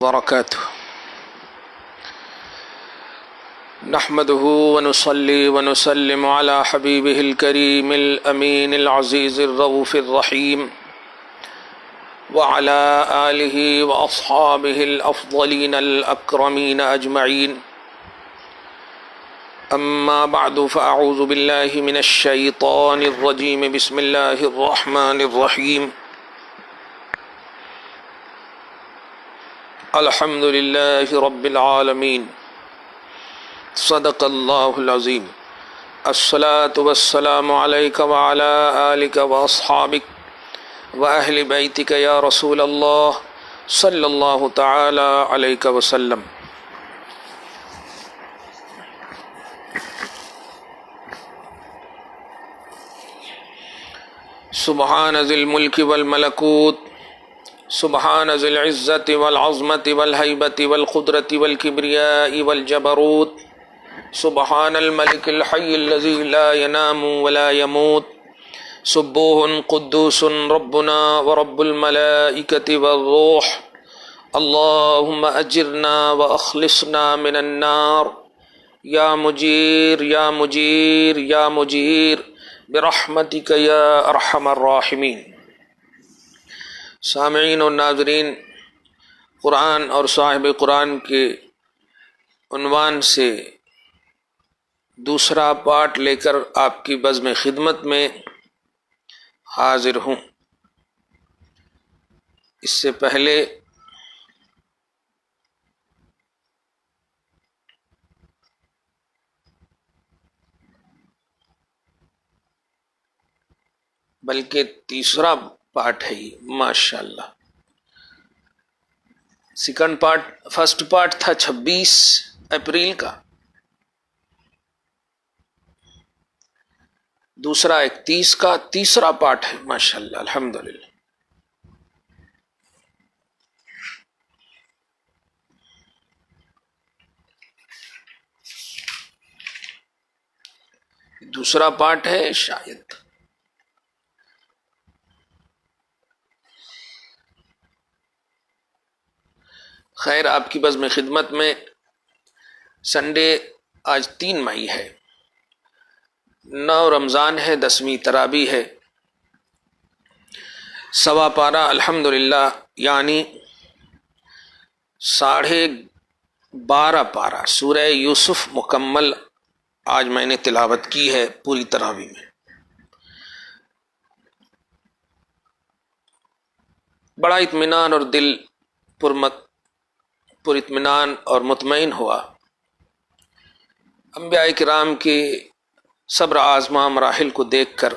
وبركاته نحمده ونصلي ونسلم على حبيبه الكريم الأمين العزيز الرؤوف الرحيم وعلى آله وأصحابه الأفضلين الأكرمين أجمعين أما بعد فأعوذ بالله من الشيطان الرجيم بسم الله الرحمن الرحيم الحمد لله رب العالمين صدق الله العظيم الصلاة والسلام عليك وعلى آلك وأصحابك وأهل بيتك يا رسول الله صلى الله تعالى عليك وسلم. سبحان ذي الملك والملكوت سبحان ذي العزة والعظمة والهيبة والقدرة والكبرياء والجبروت سبحان الملك الحي الذي لا ينام ولا يموت سبوح قدوس ربنا ورب الملائكة والروح اللهم أجرنا وأخلصنا من النار يا مجير يا مجير يا مجير برحمتك يا أرحم الراحمين. سامعین اور ناظرین، قرآن اور صاحب قرآن کے عنوان سے دوسرا پارٹ لے کر آپ کی بزم خدمت میں حاضر ہوں. اس سے پہلے بلکہ تیسرا پارٹ ہے یہ، ماشاء اللہ. سیکنڈ پارٹ، فرسٹ پارٹ تھا 26 اپریل کا، دوسرا 31 کا، تیسرا پارٹ ہے ماشاء اللہ الحمدللہ. دوسرا پارٹ ہے شاید. خیر، آپ کی بزم خدمت میں سنڈے آج 3 مئی ہے، 9 رمضان ہے، 10ویں تراویح ہے. سوا پارہ الحمدللہ یعنی 12.5 پارہ سورہ یوسف مکمل آج میں نے تلاوت کی ہے پوری تراویح میں. بڑا اطمینان اور دل پر اطمینان اور مطمئن ہوا. انبیاء کرام کے صبر آزما مراحل کو دیکھ کر،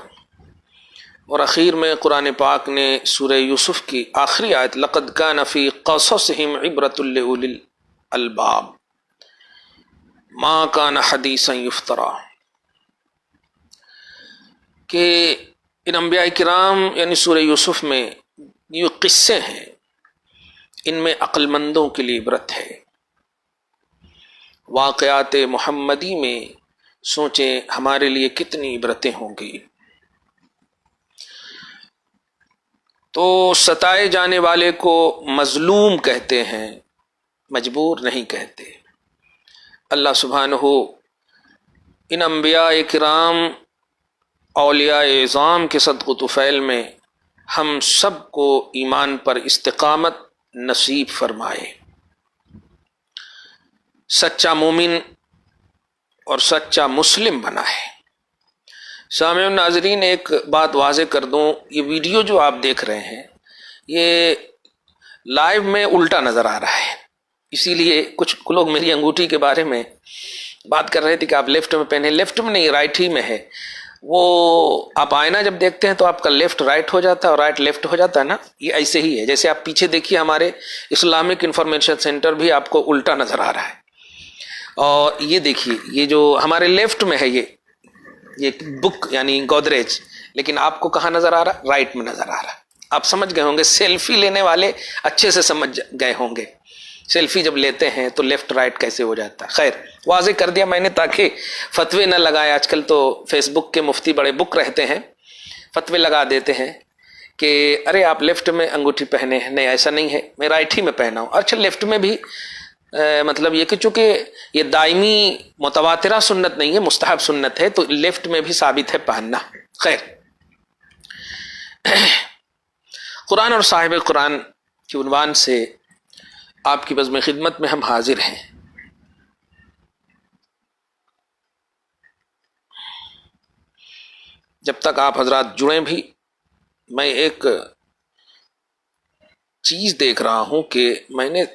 اور اخیر میں قرآن پاک نے سورہ یوسف کی آخری آیت لقد کان فی قصصہم عبرۃ لأولی الالباب ما کان حدیثا یفترا، کہ ان انبیاء کرام یعنی سورہ یوسف میں یہ قصے ہیں، ان میں عقل مندوں کے لیے عبرت ہے. واقعات محمدی میں سوچیں ہمارے لیے کتنی عبرتیں ہوں گی. تو ستائے جانے والے کو مظلوم کہتے ہیں، مجبور نہیں کہتے. اللہ سبحانہ ان انبیاء کرام اولیاء اعظام کے صدق و طفیل میں ہم سب کو ایمان پر استقامت نصیب فرمائے، سچا مومن اور سچا مسلم بنائے. سامعین ناظرین، ایک بات واضح کر دوں، یہ ویڈیو جو آپ دیکھ رہے ہیں یہ لائیو میں الٹا نظر آ رہا ہے. اسی لیے کچھ لوگ میری انگوٹھی کے بارے میں بات کر رہے تھے کہ آپ لیفٹ میں پہنے، لیفٹ میں نہیں، رائٹ ہی میں ہے. وہ آپ آئینہ جب دیکھتے ہیں تو آپ کا لیفٹ رائٹ ہو جاتا ہے اور رائٹ لیفٹ ہو جاتا ہے نا، یہ ایسے ہی ہے. جیسے آپ پیچھے دیکھیے ہمارے اسلامک انفارمیشن سینٹر بھی آپ کو الٹا نظر آ رہا ہے. اور یہ دیکھیے یہ جو ہمارے لیفٹ میں ہے یہ بک یعنی گودریج، لیکن آپ کو کہاں نظر آ رہا؟ رائٹ میں نظر آ رہا. آپ سمجھ گئے ہوں گے، سیلفی لینے والے اچھے سے سمجھ گئے ہوں گے سیلفی جب لیتے ہیں تو لیفٹ رائٹ کیسے ہو جاتا ہے. خیر، واضح کر دیا میں نے تاکہ فتوے نہ لگائے. آج کل تو فیس بک کے مفتی بڑے بک رہتے ہیں، فتوے لگا دیتے ہیں کہ ارے آپ لیفٹ میں انگوٹھی پہنے ہیں، نہیں ایسا نہیں ہے، میں رائٹ ہی میں پہنا ہوں۔ اچھا لیفٹ میں بھی مطلب یہ کہ چونکہ یہ دائمی متواترہ سنت نہیں ہے، مستحب سنت ہے، تو لیفٹ میں بھی ثابت ہے پہننا۔ خیر، قرآن اور صاحب قرآن کے عنوان سے آپ کی بزم خدمت میں ہم حاضر ہیں۔ جب تک آپ حضرات جڑیں بھی، میں ایک چیز دیکھ رہا ہوں کہ میں نے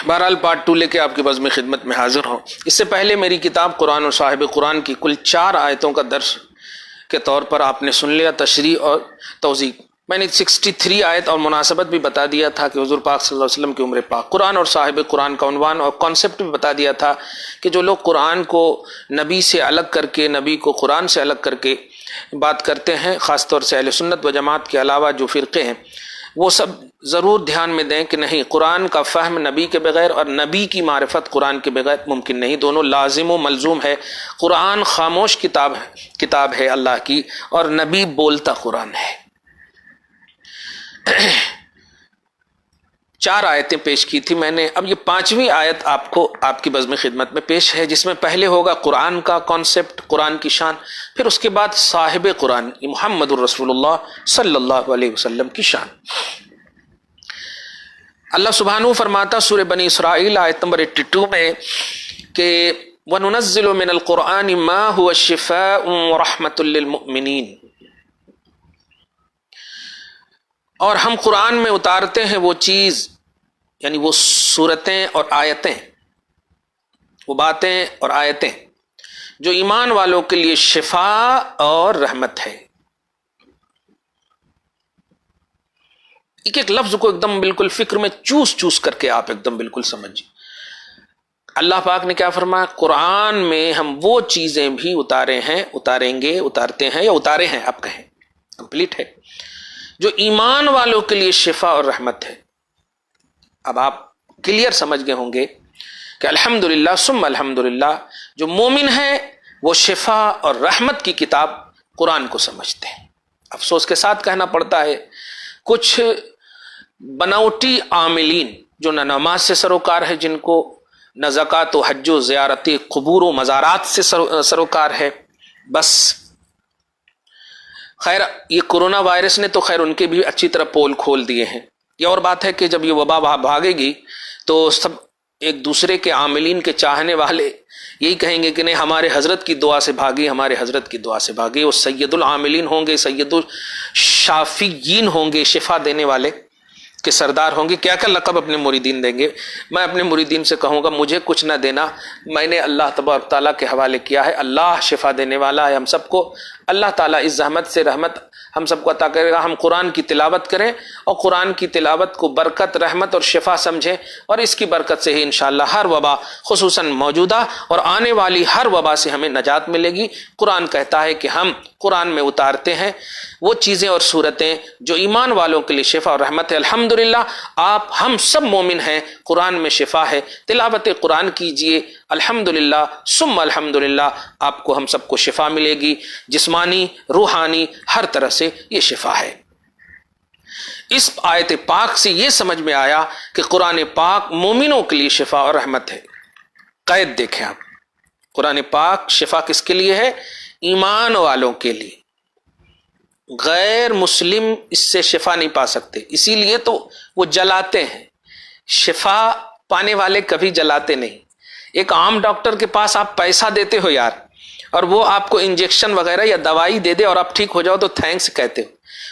بہرحال پارٹ 2 لے کے آپ کی بزم خدمت میں حاضر ہوں۔ اس سے پہلے میری کتاب قرآن اور صاحب قرآن کی کل 4 آیتوں کا درس کے طور پر آپ نے سن لیا، تشریح اور توضیح۔ میں نے 63 آیت اور مناسبت بھی بتا دیا تھا کہ حضور پاک صلی اللہ علیہ وسلم کی عمر پاک، قرآن اور صاحب قرآن کا عنوان اور کانسیپٹ بھی بتا دیا تھا کہ جو لوگ قرآن کو نبی سے الگ کر کے، نبی کو قرآن سے الگ کر کے بات کرتے ہیں، خاص طور سے اہل سنت و جماعت کے علاوہ جو فرقے ہیں، وہ سب ضرور دھیان میں دیں کہ نہیں، قرآن کا فہم نبی کے بغیر اور نبی کی معرفت قرآن کے بغیر ممکن نہیں، دونوں لازم و ملزوم ہے۔ قرآن خاموش کتاب ہے اللہ کی، اور نبی بولتا قرآن ہے۔ 4 آیتیں پیش کی تھی میں نے، اب یہ 5ویں آیت آپ کو آپ کی بزم خدمت میں پیش ہے، جس میں پہلے ہوگا قرآن کا کانسیپٹ، قرآن کی شان، پھر اس کے بعد صاحب قرآن محمد الرسول اللہ صلی اللہ علیہ وسلم کی شان۔ اللہ سبحانہ فرماتا سورہ بنی اسرائیل آیت نمبر 82 میں کہ وَنُنَزِّلُ مِنَ الْقُرْآنِ مَا هُوَ شِفَاءٌ وَرَحْمَةٌ لِّلْمُؤْمِنِينَ، اور ہم قرآن میں اتارتے ہیں وہ چیز، یعنی وہ صورتیں اور آیتیں، وہ باتیں اور آیتیں جو ایمان والوں کے لیے شفا اور رحمت ہے۔ ایک ایک لفظ کو ایک دم بالکل فکر میں چوس کر کے آپ ایک دم بالکل سمجھیں۔ اللہ پاک نے کیا فرمایا؟ قرآن میں ہم وہ چیزیں بھی اتارے ہیں، اتاریں گے، اتارتے ہیں یا اتارے ہیں، آپ کہیں کمپلیٹ ہے، جو ایمان والوں کے لیے شفا اور رحمت ہے۔ اب آپ کلیئر سمجھ گئے ہوں گے کہ الحمدللہ ثم الحمدللہ، جو مومن ہیں وہ شفا اور رحمت کی کتاب قرآن کو سمجھتے ہیں۔ افسوس کے ساتھ کہنا پڑتا ہے، کچھ بناوٹی عاملین جو نہ نماز سے سروکار ہے، جن کو نہ زکوٰۃ و حج و زیارت قبور و مزارات سے سروکار ہے، بس خیر یہ کرونا وائرس نے تو خیر ان کے بھی اچھی طرح پول کھول دیے ہیں۔ یہ اور بات ہے کہ جب یہ وبا بھاگے گی تو سب ایک دوسرے کے عاملین کے چاہنے والے یہی کہیں گے کہ نہیں ہمارے حضرت کی دعا سے بھاگی، ہمارے حضرت کی دعا سے بھاگی۔ وہ سید العاملین ہوں گے، سید الشافیین ہوں گے، شفا دینے والے کے سردار ہوں گے، کیا لقب اپنے مریدین دیں گے۔ میں اپنے مریدین سے کہوں گا مجھے کچھ نہ دینا، میں نے اللہ تبارک تعالیٰ کے حوالے کیا ہے، اللہ شفا دینے والا ہے ہم سب کو۔ اللہ تعالیٰ اس زحمت سے رحمت ہم سب کو عطا کرے گا، ہم قرآن کی تلاوت کریں اور قرآن کی تلاوت کو برکت، رحمت اور شفا سمجھیں، اور اس کی برکت سے ہی انشاءاللہ ہر وبا، خصوصاً موجودہ اور آنے والی ہر وبا سے ہمیں نجات ملے گی۔ قرآن کہتا ہے کہ ہم قرآن میں اتارتے ہیں وہ چیزیں اور صورتیں جو ایمان والوں کے لیے شفا اور رحمت ہے۔ الحمدللہ آپ ہم سب مومن ہیں، قرآن میں شفا ہے، تلاوت قرآن کیجئے، الحمدللہ ثم الحمدللہ، آپ کو ہم سب کو شفا ملے گی، جسمانی، روحانی، ہر طرح سے یہ شفا ہے۔ اس آیت پاک سے یہ سمجھ میں آیا کہ قرآن پاک مومنوں کے لیے شفا اور رحمت ہے۔ قید دیکھیں آپ، قرآن پاک شفا کس کے لیے ہے؟ ایمان والوں کے لیے. غیر مسلم اس سے شفا نہیں پا سکتے، اسی لیے تو وہ جلاتے ہیں. شفا پانے والے کبھی جلاتے نہیں. ایک عام ڈاکٹر کے پاس آپ پیسہ دیتے ہو یار، اور وہ آپ کو انجیکشن وغیرہ یا دوائی دے دے اور آپ ٹھیک ہو جاؤ تو تھینکس کہتے ہو.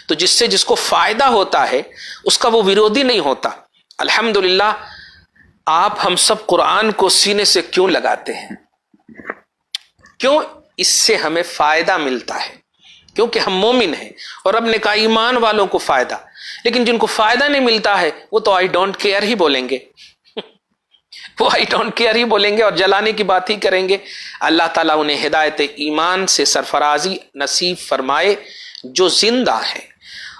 تو جس کو فائدہ ہوتا ہے اس کا وہ ویرودھی نہیں ہوتا. الحمدللہ آپ ہم سب قرآن کو سینے سے کیوں لگاتے ہیں؟ کیوں؟ اس سے ہمیں فائدہ ملتا ہے، کیونکہ ہم مومن ہیں، اور رب نے کہا ایمان والوں کو فائدہ. لیکن جن کو فائدہ نہیں ملتا ہے وہ تو آئی ڈونٹ کیئر ہی بولیں گے وہ آئی ڈونٹ کیئر ہی بولیں گے اور جلانے کی بات ہی کریں گے. اللہ تعالیٰ انہیں ہدایت ایمان سے سرفرازی نصیب فرمائے جو زندہ ہے.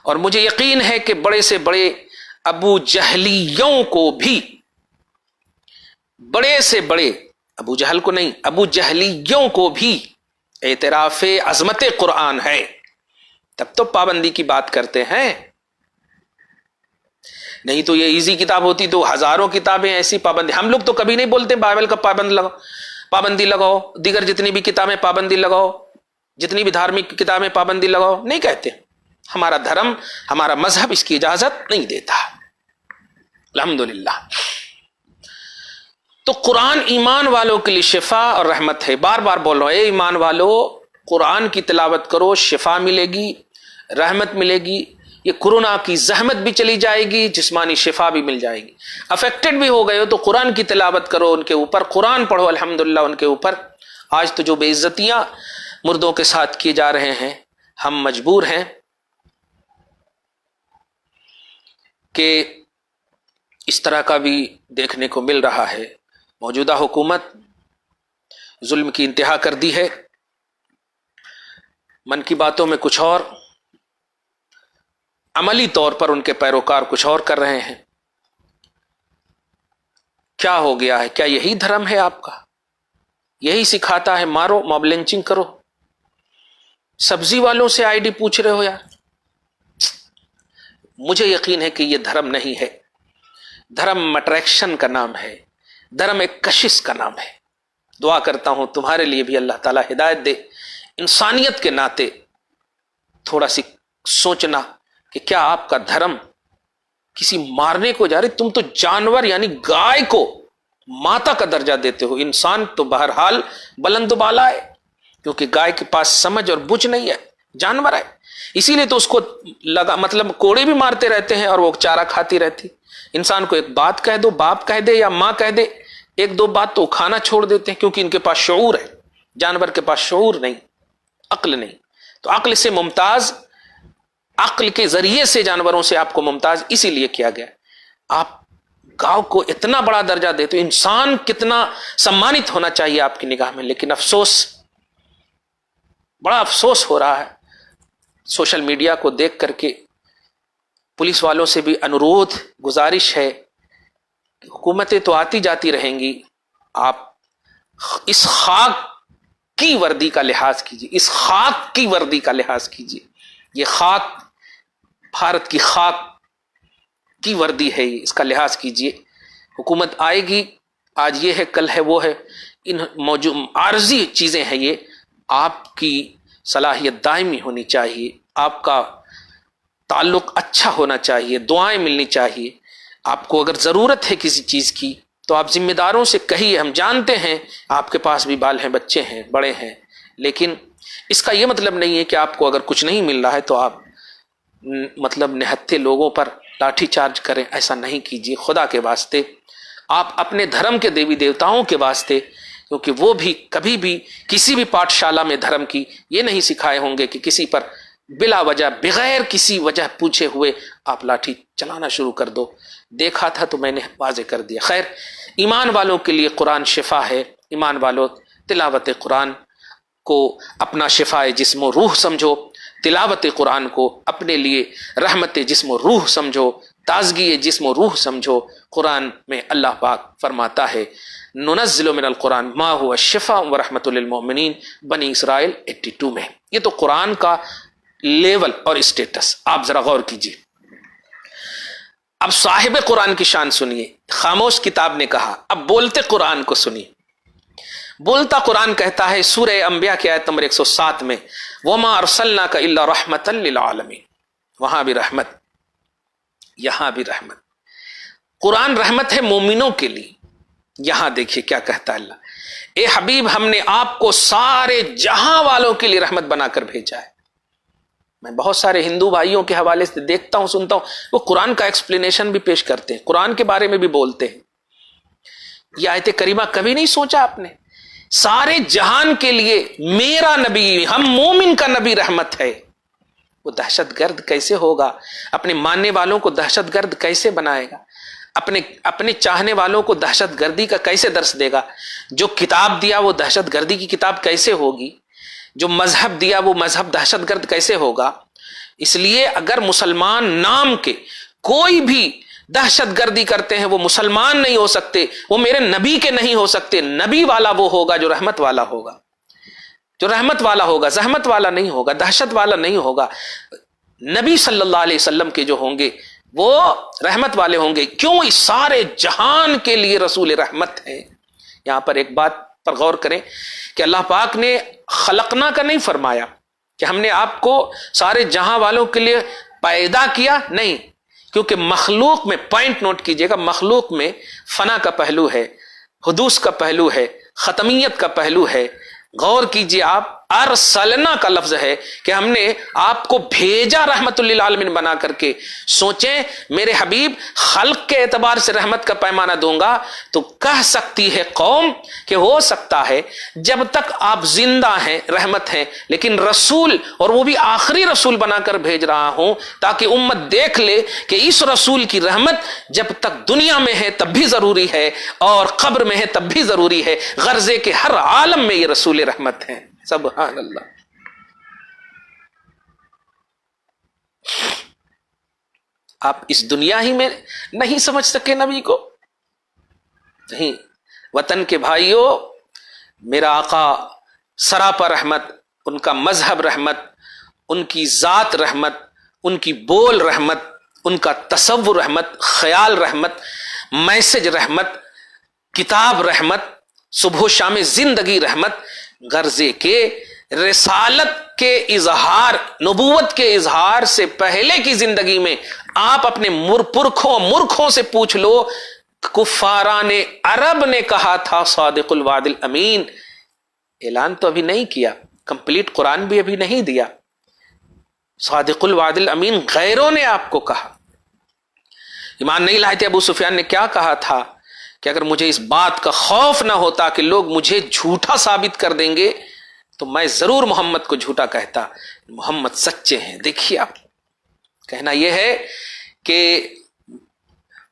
اور مجھے یقین ہے کہ بڑے سے بڑے ابو جہلیوں کو بھی، بڑے سے بڑے ابو جہل کو نہیں، ابو جہلیوں کو بھی اعتراف عظمت قرآن ہے، تب تو پابندی کی بات کرتے ہیں. نہیں تو یہ ایزی کتاب ہوتی تو ہزاروں کتابیں ایسی پابندی. ہم لوگ تو کبھی نہیں بولتے بائبل کا پابندی لگاؤ، دیگر جتنی بھی کتابیں پابندی لگاؤ، جتنی بھی دھارمک کتابیں پابندی لگاؤ، نہیں کہتے. ہمارا دھرم، ہمارا مذہب اس کی اجازت نہیں دیتا. الحمدللہ. تو قرآن ایمان والوں کے لیے شفا اور رحمت ہے. بار بار بول رہا ہوں، اے ایمان والو قرآن کی تلاوت کرو، شفا ملے گی، رحمت ملے گی. یہ کورونا کی زحمت بھی چلی جائے گی، جسمانی شفا بھی مل جائے گی. افیکٹڈ بھی ہو گئے ہو تو قرآن کی تلاوت کرو، ان کے اوپر قرآن پڑھو. الحمدللہ ان کے اوپر آج تو جو بے عزتیاں مردوں کے ساتھ کیے جا رہے ہیں، ہم مجبور ہیں کہ اس طرح کا بھی دیکھنے کو مل رہا ہے. موجودہ حکومت ظلم کی انتہا کر دی ہے. من کی باتوں میں کچھ اور، عملی طور پر ان کے پیروکار کچھ اور کر رہے ہیں. کیا ہو گیا ہے؟ کیا یہی دھرم ہے آپ کا؟ یہی سکھاتا ہے مارو، موب لنچنگ کرو؟ سبزی والوں سے آئی ڈی پوچھ رہے ہو یار. مجھے یقین ہے کہ یہ دھرم نہیں ہے. دھرم اٹریکشن کا نام ہے، دھرم ایک کشش کا نام ہے. دعا کرتا ہوں تمہارے لیے بھی اللہ تعالیٰ ہدایت دے. انسانیت کے ناطے تھوڑا سی سوچنا کہ کیا آپ کا دھرم کسی مارنے کو جا رہے؟ تم تو جانور یعنی گائے کو ماتا کا درجہ دیتے ہو. انسان تو بہرحال بلند و بالا ہے، کیونکہ گائے کے پاس سمجھ اور بوجھ نہیں ہے، جانور ہے. اسی لیے تو اس کو مطلب کوڑے بھی مارتے رہتے ہیں اور وہ چارہ کھاتی رہتی. انسان کو ایک بات کہہ دو، باپ کہہ دے یا ماں کہہ دے، ایک دو بات تو کھانا چھوڑ دیتے ہیں، کیونکہ ان کے پاس شعور ہے. جانور کے پاس شعور نہیں، عقل نہیں. تو عقل سے ممتاز، عقل کے ذریعے سے جانوروں سے آپ کو ممتاز اسی لیے کیا گیا. آپ گاؤں کو اتنا بڑا درجہ دیتے ہو. انسان کتنا سمانت ہونا چاہیے آپ کی نگاہ میں. لیکن افسوس، بڑا افسوس ہو رہا ہے سوشل میڈیا کو دیکھ کر کے. پولیس والوں سے بھی انورودھ، گزارش ہے کہ حکومتیں تو آتی جاتی رہیں گی، آپ اس خاک کی وردی کا لحاظ کیجیے، اس خاک کی وردی کا لحاظ کیجیے. یہ خاک بھارت کی خاک کی وردی ہے، اس کا لحاظ کیجیے. حکومت آئے گی، آج یہ ہے کل ہے وہ ہے، ان موجود عارضی چیزیں ہیں. یہ آپ کی صلاحیت دائمی ہونی چاہیے، آپ کا تعلق اچھا ہونا چاہیے، دعائیں ملنی چاہیے. آپ کو اگر ضرورت ہے کسی چیز کی تو آپ ذمہ داروں سے کہیے. ہم جانتے ہیں آپ کے پاس بھی بال ہیں، بچے ہیں، بڑے ہیں، لیکن اس کا یہ مطلب نہیں ہے کہ آپ کو اگر کچھ نہیں مل رہا ہے تو آپ مطلب نہتے لوگوں پر لاٹھی چارج کریں. ایسا نہیں کیجیے خدا کے واسطے. آپ اپنے دھرم کے دیوی دیوتاؤں کے واسطے، کیونکہ وہ بھی کبھی بھی کسی بھی پاٹھ شالہ میں دھرم کی یہ نہیں سکھائے ہوں گے کہ کسی پر بلا وجہ، بغیر کسی وجہ پوچھے ہوئے آپ لاٹھی چلانا شروع کر دو. دیکھا تھا تو میں نے واضح کر دیا. خیر، ایمان والوں کے لیے قرآن شفا ہے. ایمان والوں تلاوت قرآن کو اپنا شفا جسم و روح سمجھو، تلاوت قرآن کو اپنے لیے رحمت جسم و روح سمجھو، تازگی جسم و روح سمجھو. قرآن میں اللہ پاک فرماتا ہے ننزل من القرآن ما هو شفاء ورحمۃ للمؤمنین، بنی اسرائیل 82 میں. یہ تو قرآن کا لیول اور اسٹیٹس آپ ذرا غور کیجیے. اب صاحب قرآن کی شان سنیے. خاموش کتاب نے کہا، اب بولتے قرآن کو سنیے. بولتا قرآن کہتا ہے سورہ انبیاء کی آیت نمبر 107 میں وَمَا أَرْسَلْنَاكَ إِلَّا رَحْمَةً لِلْعَالَمِينَ، وہاں بھی رحمت، یہاں بھی رحمت۔ قرآن رحمت ہے مومنوں کے لیے۔ یہاں دیکھیے کیا کہتا ہے اللہ، اے حبیب ہم نے آپ کو سارے جہاں والوں کے لیے رحمت بنا کر بھیجا ہے۔ میں بہت سارے ہندو بھائیوں کے حوالے سے دیکھتا ہوں، سنتا ہوں، وہ قرآن کا ایکسپلینیشن بھی پیش کرتے ہیں، قرآن کے بارے میں بھی بولتے ہیں۔ یہ آیت کریمہ کبھی نہیں سوچا آپ نے؟ سارے جہان کے لیے میرا نبی، ہم مومن کا نبی رحمت ہے۔ وہ دہشت گرد کیسے ہوگا؟ اپنے ماننے والوں کو دہشت گرد کیسے بنائے گا؟ اپنے چاہنے والوں کو دہشت گردی کا کیسے درس دے گا؟ جو کتاب دیا وہ دہشت گردی کی کتاب کیسے ہوگی؟ جو مذہب دیا وہ مذہب دہشت گرد کیسے ہوگا؟ اس لیے اگر مسلمان نام کے کوئی بھی دہشت گردی کرتے ہیں وہ مسلمان نہیں ہو سکتے، وہ میرے نبی کے نہیں ہو سکتے۔ نبی والا وہ ہوگا جو رحمت والا ہوگا، جو رحمت والا ہوگا، زحمت والا نہیں ہوگا، دہشت والا نہیں ہوگا۔ نبی صلی اللہ علیہ وسلم کے جو ہوں گے وہ رحمت والے ہوں گے۔ کیوں؟ اس سارے جہان کے لیے رسول رحمت ہے۔ یہاں پر ایک بات پر غور کریں کہ اللہ پاک نے خلقنا کا نہیں فرمایا کہ ہم نے آپ کو سارے جہاں والوں کے لیے پیدا کیا، نہیں، کیونکہ مخلوق میں، پوائنٹ نوٹ کیجئے گا، مخلوق میں فنا کا پہلو ہے، حدوث کا پہلو ہے، ختمیت کا پہلو ہے۔ غور کیجئے آپ، ارسلنا کا لفظ ہے کہ ہم نے آپ کو بھیجا رحمت للعالمین بنا کر کے۔ سوچیں میرے حبیب خلق کے اعتبار سے رحمت کا پیمانہ دوں گا تو کہہ سکتی ہے قوم کہ ہو سکتا ہے جب تک آپ زندہ ہیں رحمت ہیں، لیکن رسول، اور وہ بھی آخری رسول بنا کر بھیج رہا ہوں تاکہ امت دیکھ لے کہ اس رسول کی رحمت جب تک دنیا میں ہے تب بھی ضروری ہے اور قبر میں ہے تب بھی ضروری ہے، غرضے کہ ہر عالم میں یہ رسول رحمت ہے۔ سبحان اللہ۔ آپ اس دنیا ہی میں نہیں سمجھ سکے نبی کو؟ نہیں، وطن کے بھائیوں، میرا آقا سراپا رحمت، ان کا مذہب رحمت، ان کی ذات رحمت، ان کی بول رحمت، ان کا تصور رحمت، خیال رحمت، میسج رحمت، کتاب رحمت، صبح و شام زندگی رحمت، غرضے کے رسالت کے اظہار، نبوت کے اظہار سے پہلے کی زندگی میں آپ اپنے مورکھوں سے پوچھ لو، کفاران عرب نے کہا تھا صادق الوعد الامین، اعلان تو ابھی نہیں کیا، کمپلیٹ قرآن بھی ابھی نہیں دیا، صادق الوعد الامین غیروں نے آپ کو کہا۔ ایمان نہیں لائے تھے ابو سفیان نے کیا کہا تھا کہ اگر مجھے اس بات کا خوف نہ ہوتا کہ لوگ مجھے جھوٹا ثابت کر دیں گے تو میں ضرور محمد کو جھوٹا کہتا، محمد سچے ہیں۔ دیکھیے آپ، کہنا یہ ہے کہ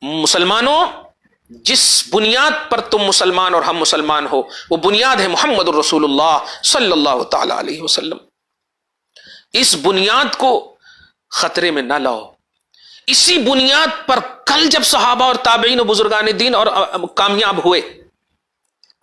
مسلمانوں، جس بنیاد پر تم مسلمان اور ہم مسلمان ہو وہ بنیاد ہے محمد الرسول اللہ صلی اللہ تعالی علیہ وسلم۔ اس بنیاد کو خطرے میں نہ لاؤ۔ اسی بنیاد پر کل جب صحابہ اور تابعین و بزرگان دین اور کامیاب ہوئے،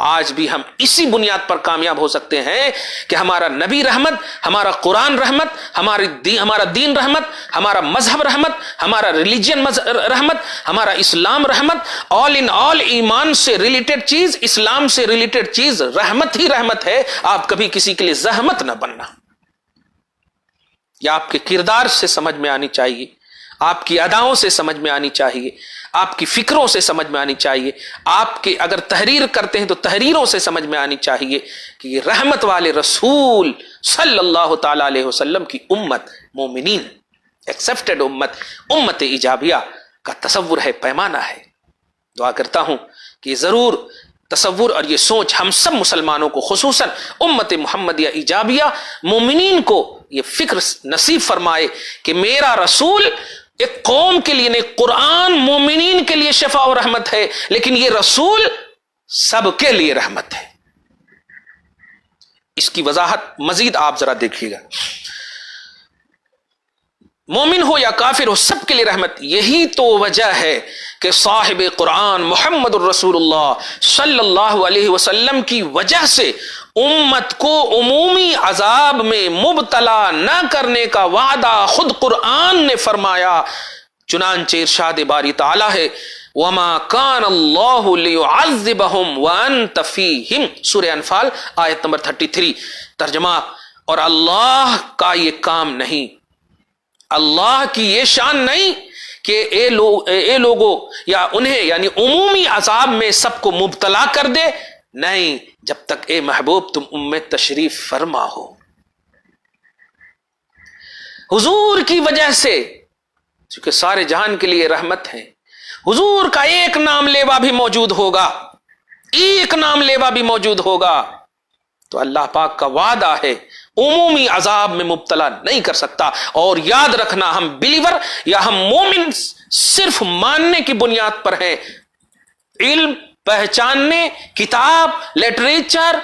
آج بھی ہم اسی بنیاد پر کامیاب ہو سکتے ہیں کہ ہمارا نبی رحمت، ہمارا قرآن رحمت، ہمارا دین رحمت، ہمارا مذہب رحمت، ہمارا ریلیجن رحمت، ہمارا اسلام رحمت، آل ان آل ایمان سے ریلیٹڈ چیز، اسلام سے ریلیٹڈ چیز رحمت ہی رحمت ہے۔ آپ کبھی کسی کے لیے زحمت نہ بننا، یہ آپ کے کردار سے سمجھ میں آنی چاہیے، آپ کی اداؤں سے سمجھ میں آنی چاہیے، آپ کی فکروں سے سمجھ میں آنی چاہیے، آپ کے اگر تحریر کرتے ہیں تو تحریروں سے سمجھ میں آنی چاہیے کہ یہ رحمت والے رسول صلی اللہ تعالی علیہ وسلم کی امت، مومنین، ایکسپٹڈ امت، امت ایجابیہ کا تصور ہے، پیمانہ ہے۔ دعا کرتا ہوں کہ ضرور تصور اور یہ سوچ ہم سب مسلمانوں کو، خصوصاً امت محمدیہ ایجابیہ مومنین کو یہ فکر نصیب فرمائے کہ میرا رسول ایک قوم کے لیے نہیں، قرآن مومنین کے لیے شفا و رحمت ہے، لیکن یہ رسول سب کے لیے رحمت ہے۔ اس کی وضاحت مزید آپ ذرا دیکھیے گا، مومن ہو یا کافر ہو سب کے لیے رحمت۔ یہی تو وجہ ہے کہ صاحب قرآن محمد الرسول اللہ صلی اللہ علیہ وسلم کی وجہ سے امت کو عمومی عذاب میں مبتلا نہ کرنے کا وعدہ خود قرآن نے فرمایا۔ چنانچہ ارشاد باری تعالیٰ ہے وما کان اللہ لیعذبہم وانت فیہم، سورہ انفال آیت نمبر 33۔ ترجمہ، اور اللہ کا یہ کام نہیں، اللہ کی یہ شان نہیں کہ اے لوگوں یا انہیں یعنی عمومی عذاب میں سب کو مبتلا کر دے، نہیں، جب تک اے محبوب تم میں تشریف فرما ہو۔ حضور کی وجہ سے، چونکہ سارے جہان کے لیے رحمت ہے، حضور کا ایک نام لیوا بھی موجود ہوگا، ایک نام لیوا بھی موجود ہوگا، تو اللہ پاک کا وعدہ ہے عمومی عذاب میں مبتلا نہیں کر سکتا۔ اور یاد رکھنا، ہم بلیور یا ہم مومن صرف ماننے کی بنیاد پر ہیں، علم پہچاننے، کتاب لٹریچر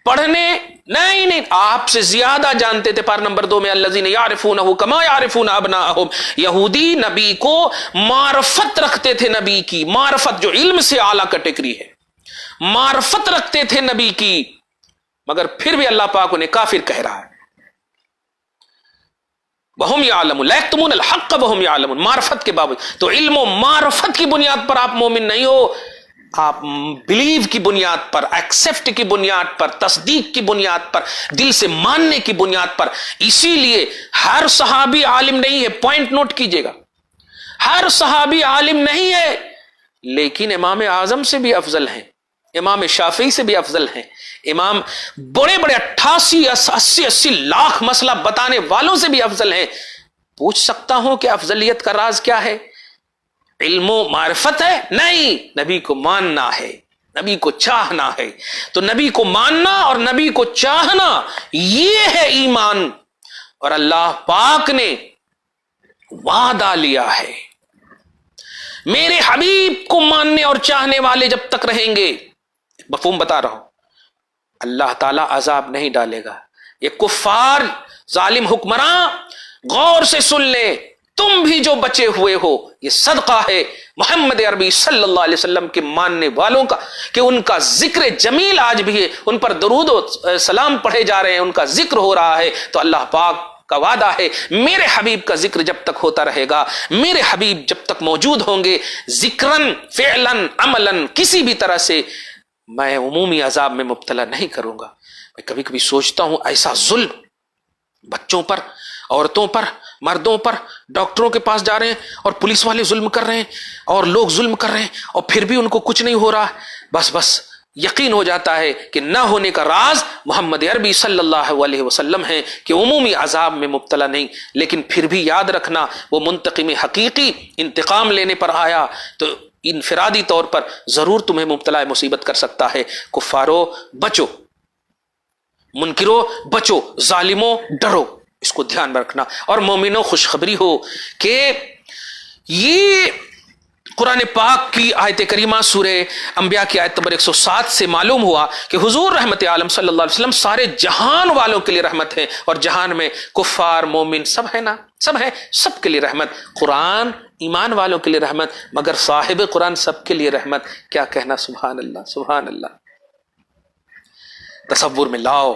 پڑھنے نہیں، آپ سے زیادہ جانتے تھے۔ پارہ نمبر 2 میں الذین یعرفونہ کما یعرفون ابناءہم، یہودی نبی کو معرفت رکھتے تھے، نبی کی معرفت جو علم سے اعلیٰ کیٹیگری ہے، معرفت رکھتے تھے نبی کی، مگر پھر بھی اللہ پاک انہیں کافر کہہ رہا ہے۔ وَهُمْ يَعْلَمُونَ لَا يَكْتُمُونَ الْحَقَّ وَهُمْ يَعْلَمُونَ، معرفت کے باوجود۔ تو علم و معرفت کی بنیاد پر آپ مومن نہیں ہو، آپ بلیو کی بنیاد پر، ایکسپٹ کی بنیاد پر، تصدیق کی بنیاد پر، دل سے ماننے کی بنیاد پر۔ اسی لیے ہر صحابی عالم نہیں ہے، پوائنٹ نوٹ کیجئے گا، ہر صحابی عالم نہیں ہے، لیکن امام اعظم سے بھی افضل ہیں، امام شافعی سے بھی افضل ہیں، امام بڑے 88 لاکھ مسئلہ بتانے والوں سے بھی افضل ہیں۔ پوچھ سکتا ہوں کہ افضلیت کا راز کیا ہے؟ علم و معرفت ہے؟ نہیں، نبی کو ماننا ہے، نبی کو چاہنا ہے۔ تو نبی کو ماننا اور نبی کو چاہنا، یہ ہے ایمان۔ اور اللہ پاک نے وعدہ لیا ہے، میرے حبیب کو ماننے اور چاہنے والے جب تک رہیں گے، مفہوم بتا رہا ہوں، اللہ تعالیٰ عذاب نہیں ڈالے گا۔ یہ کفار ظالم حکمراں غور سے سن لیں، تم بھی جو بچے ہوئے ہو، یہ صدقہ ہے محمد عربی صلی اللہ علیہ وسلم کے ماننے والوں کا کہ ان کا ذکر جمیل آج بھی ہے، ان پر درود و سلام پڑھے جا رہے ہیں، ان کا ذکر ہو رہا ہے۔ تو اللہ پاک کا وعدہ ہے، میرے حبیب کا ذکر جب تک ہوتا رہے گا، میرے حبیب جب تک موجود ہوں گے، ذکراً فعلاً عملاً کسی بھی طرح سے میں عمومی عذاب میں مبتلا نہیں کروں گا۔ میں کبھی کبھی سوچتا ہوں، ایسا ظلم بچوں پر، عورتوں پر، مردوں پر، ڈاکٹروں کے پاس جا رہے ہیں اور پولیس والے ظلم کر رہے ہیں اور لوگ ظلم کر رہے ہیں، اور پھر بھی ان کو کچھ نہیں ہو رہا، بس یقین ہو جاتا ہے کہ نہ ہونے کا راز محمد عربی صلی اللہ علیہ وسلم ہے کہ عمومی عذاب میں مبتلا نہیں۔ لیکن پھر بھی یاد رکھنا، وہ منتقم حقیقی انتقام لینے پر آیا تو انفرادی طور پر ضرور تمہیں مبتلا مصیبت کر سکتا ہے۔ کفارو بچو، منکرو بچو، ظالموں ڈرو، اس کو دھیان میں رکھنا۔ اور مومنوں خوشخبری ہو کہ یہ قرآن پاک کی آیت کریمہ سورہ انبیاء کی آیت نمبر 107 سے معلوم ہوا کہ حضور رحمت عالم صلی اللہ علیہ وسلم سارے جہان والوں کے لیے رحمت ہے، اور جہان میں کفار مومن سب ہے نا، سب ہے، سب کے لیے رحمت۔ قرآن ایمان والوں کے لیے رحمت، مگر صاحب قرآن سب کے لیے رحمت۔ کیا کہنا، سبحان اللہ، سبحان اللہ۔ تصور میں لاؤ،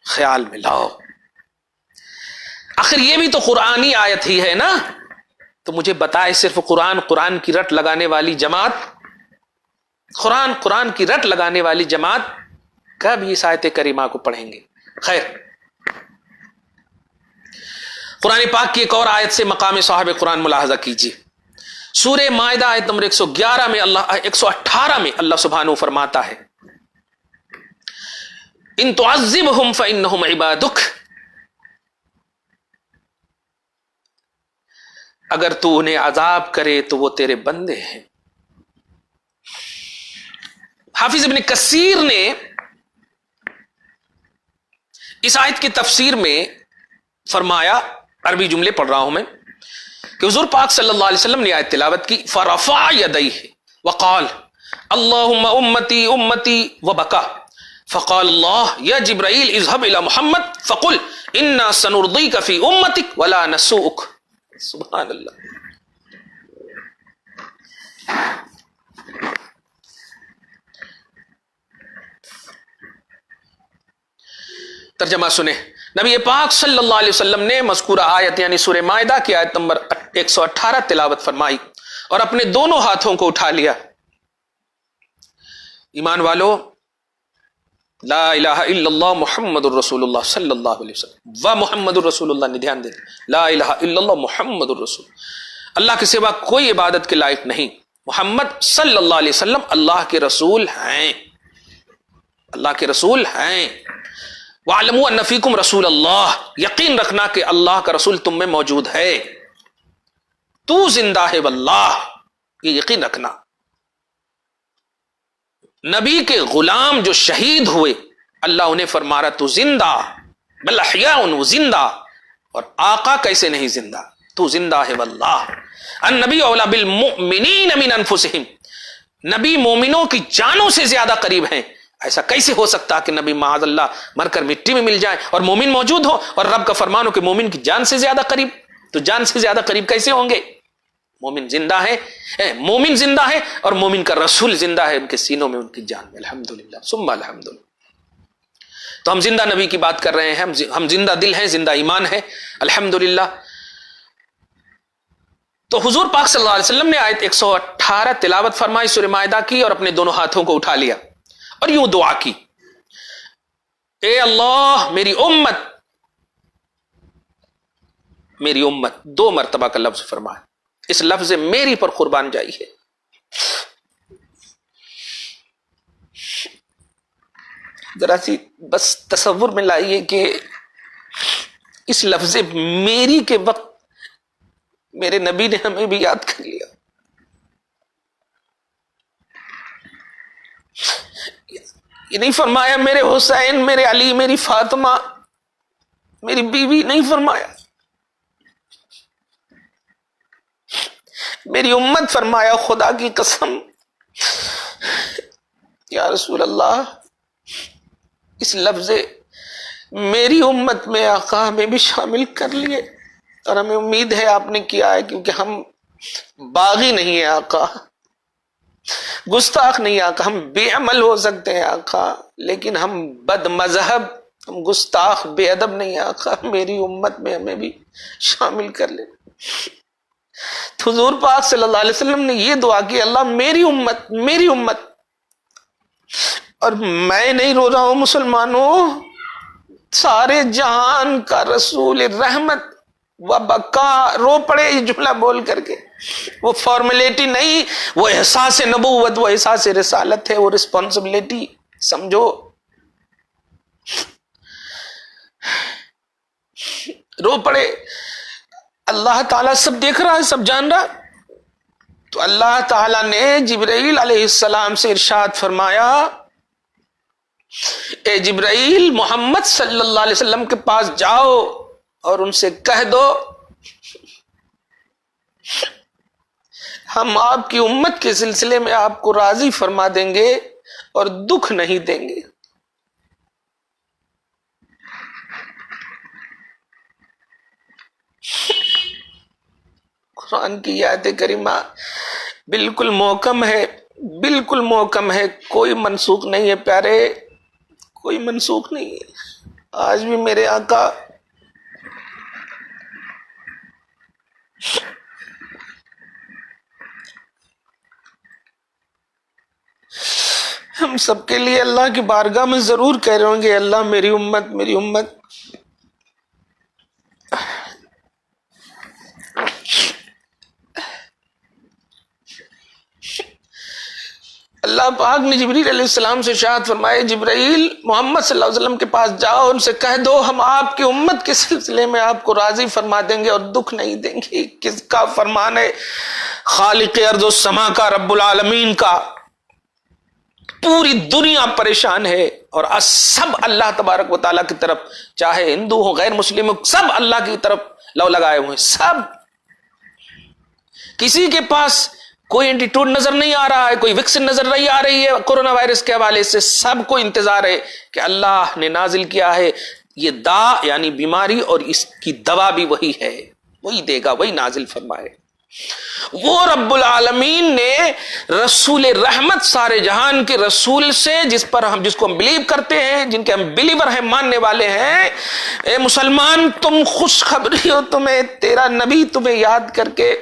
خیال میں لاؤ، آخر یہ بھی تو قرآنی آیت ہی ہے نا۔ تو مجھے بتائے، صرف قرآن کی رٹ لگانے والی جماعت، قرآن کی رٹ لگانے والی جماعت کب اس آیت کریمہ کو پڑھیں گے؟ خیر، قرآن پاک کی ایک اور آیت سے مقام صاحب قرآن ملاحظہ کیجیے۔ سورہ مائدہ آیت نمبر 118 میں اللہ سبحانہ فرماتا ہے، ان تعذبہم فانہم عبادک، اگر تو انہیں عذاب کرے تو وہ تیرے بندے ہیں۔ حافظ ابن کثیر نے اس آیت کی تفسیر میں فرمایا، عربی جملے پڑھ رہا ہوں میں، کہ حضور پاک صلی اللہ علیہ وسلم نے آیت تلاوت کی، فرفع یدیہ وقال اللہم امتی امتی وبکا، فقال اللہ یا جبرائیل اذهب الى محمد فقل انا سنرضیک فی امتک ولا نسوءک۔ سبحان اللہ۔ ترجمہ سنیں، نبی پاک صلی اللہ علیہ وسلم نے مذکورہ آیت یعنی سورہ مائدہ کی آیت نمبر 118 تلاوت فرمائی، اور اپنے دونوں ہاتھوں کو اٹھا لیا. ایمان والو، لا الہ الا اللہ محمد الرسول اللہ صلی اللہ علیہ وسلم و محمد الرسول اللہ نے دھیان دے، لا الہ الا اللہ محمد الرسول، اللہ کے سوا کوئی عبادت کے لائق نہیں، محمد صلی اللہ علیہ وسلم اللہ کے رسول ہیں، اللہ کے رسول ہیں. وَاعْلَمُوا أَنَّ فِيكُمْ رَسُولَ اللَّهِ، یقین رکھنا کہ اللہ کا رسول تم میں موجود ہے. تو زندہ ہے واللہ، یہ یقین رکھنا. نبی کے غلام جو شہید ہوئے اللہ انہیں فرما رہا تو زندہ، بل احیاء، وہ زندہ. اور آقا کیسے نہیں زندہ؟ تو زندہ ہے واللہ. النبی اولا بالمؤمنین من انفسہم، نبی مومنوں کی جانوں سے زیادہ قریب ہیں. ایسا کیسے ہو سکتا کہ نبی معاذ اللہ مر کر مٹی میں مل جائے اور مومن موجود ہو، اور رب کا فرمان ہو کہ مومن کی جان سے زیادہ قریب؟ تو جان سے زیادہ قریب کیسے ہوں گے؟ مومن زندہ ہے، مومن زندہ ہے اور مومن کا رسول زندہ ہے ان کے سینوں میں، ان کی جان میں. الحمدللہ ثم الحمدللہ. تو ہم زندہ نبی کی بات کر رہے ہیں، ہم زندہ دل ہیں، زندہ ایمان ہے، الحمدللہ. تو حضور پاک صلی اللہ علیہ وسلم نے آیت 118 تلاوت فرمائی سورہ مائدہ کی اور اپنے دونوں ہاتھوں کو اٹھا لیا اور یوں دعا کی، اے اللہ میری امت، میری امت. 2 مرتبہ کا لفظ فرمایا، اس لفظ میری پر قربان جائیے. ذرا سی بس تصور میں لائیے کہ اس لفظ میری کے وقت میرے نبی نے ہمیں بھی یاد کر لیا. یہ نہیں فرمایا میرے حسین، میرے علی، میری فاطمہ، میری بیوی، نہیں فرمایا میری امت، فرمایا خدا کی قسم یا رسول اللہ اس لفظ میری امت میں آقا ہمیں بھی شامل کر لیے. اور ہمیں امید ہے آپ نے کیا ہے، کیونکہ ہم باغی نہیں ہیں آقا، گستاخ نہیں آقا، ہم بے عمل ہو سکتے ہیں آقا لیکن ہم بد مذہب، ہم گستاخ بے ادب نہیں آقا، میری امت میں ہمیں بھی شامل کر لے. تو حضور پاک صلی اللہ علیہ وسلم نے یہ دعا کی، اللہ میری امت، میری امت. اور میں نہیں رو رہا ہوں مسلمانوں، سارے جہان کا رسول رحمت و بقا رو پڑے یہ جملہ بول کر کے. وہ فارمیلٹی نہیں، وہ احساس نبوت، وہ احساس رسالت ہے، وہ رسپانسبلٹی سمجھو. رو پڑے. اللہ تعالیٰ سب دیکھ رہا ہے، سب جان رہا. تو اللہ تعالیٰ نے جبرائیل علیہ السلام سے ارشاد فرمایا، اے جبرائیل محمد صلی اللہ علیہ وسلم کے پاس جاؤ اور ان سے کہہ دو ہم آپ کی امت کے سلسلے میں آپ کو راضی فرما دیں گے اور دکھ نہیں دیں گے. قرآن کی آیت کریمہ بالکل محکم ہے، بالکل محکم ہے، کوئی منسوخ نہیں ہے پیارے، کوئی منسوخ نہیں ہے. آج بھی میرے آقا ہم سب کے لیے اللہ کی بارگاہ میں ضرور کہہ رہے ہوں گے، اللہ میری امت، میری امت. اللہ پاک نے جبریل علیہ السلام سے ارشاد فرمائے، جبرائیل محمد صلی اللہ علیہ وسلم کے پاس جاؤ، ان سے کہہ دو ہم آپ کی امت کے سلسلے میں آپ کو راضی فرما دیں گے اور دکھ نہیں دیں گے. کس کا فرمان ہے؟ خالق ارض و سما کا، رب العالمین کا. پوری دنیا پریشان ہے اور سب اللہ تبارک و تعالیٰ کی طرف، چاہے ہندو ہو غیر مسلم ہو، سب اللہ کی طرف لو لگائے ہوئے. سب، کسی کے پاس کوئی اینٹیٹیوڈ نظر نہیں آ رہا ہے، کوئی ویکسین نظر نہیں آ رہی ہے کورونا وائرس کے حوالے سے. سب کو انتظار ہے کہ اللہ نے نازل کیا ہے یہ دا یعنی بیماری، اور اس کی دوا بھی وہی ہے، وہی دے گا، وہی نازل فرمائے. وہ رب العالمین نے رسول رحمت سارے جہان کے رسول سے جس کو ہم بلیو کرتے ہیں، جن کے ہم بلیور ہیں، ماننے والے ہیں، اے مسلمان تم خوشخبری ہو، تمہیں تیرا نبی تمہیں یاد کر کے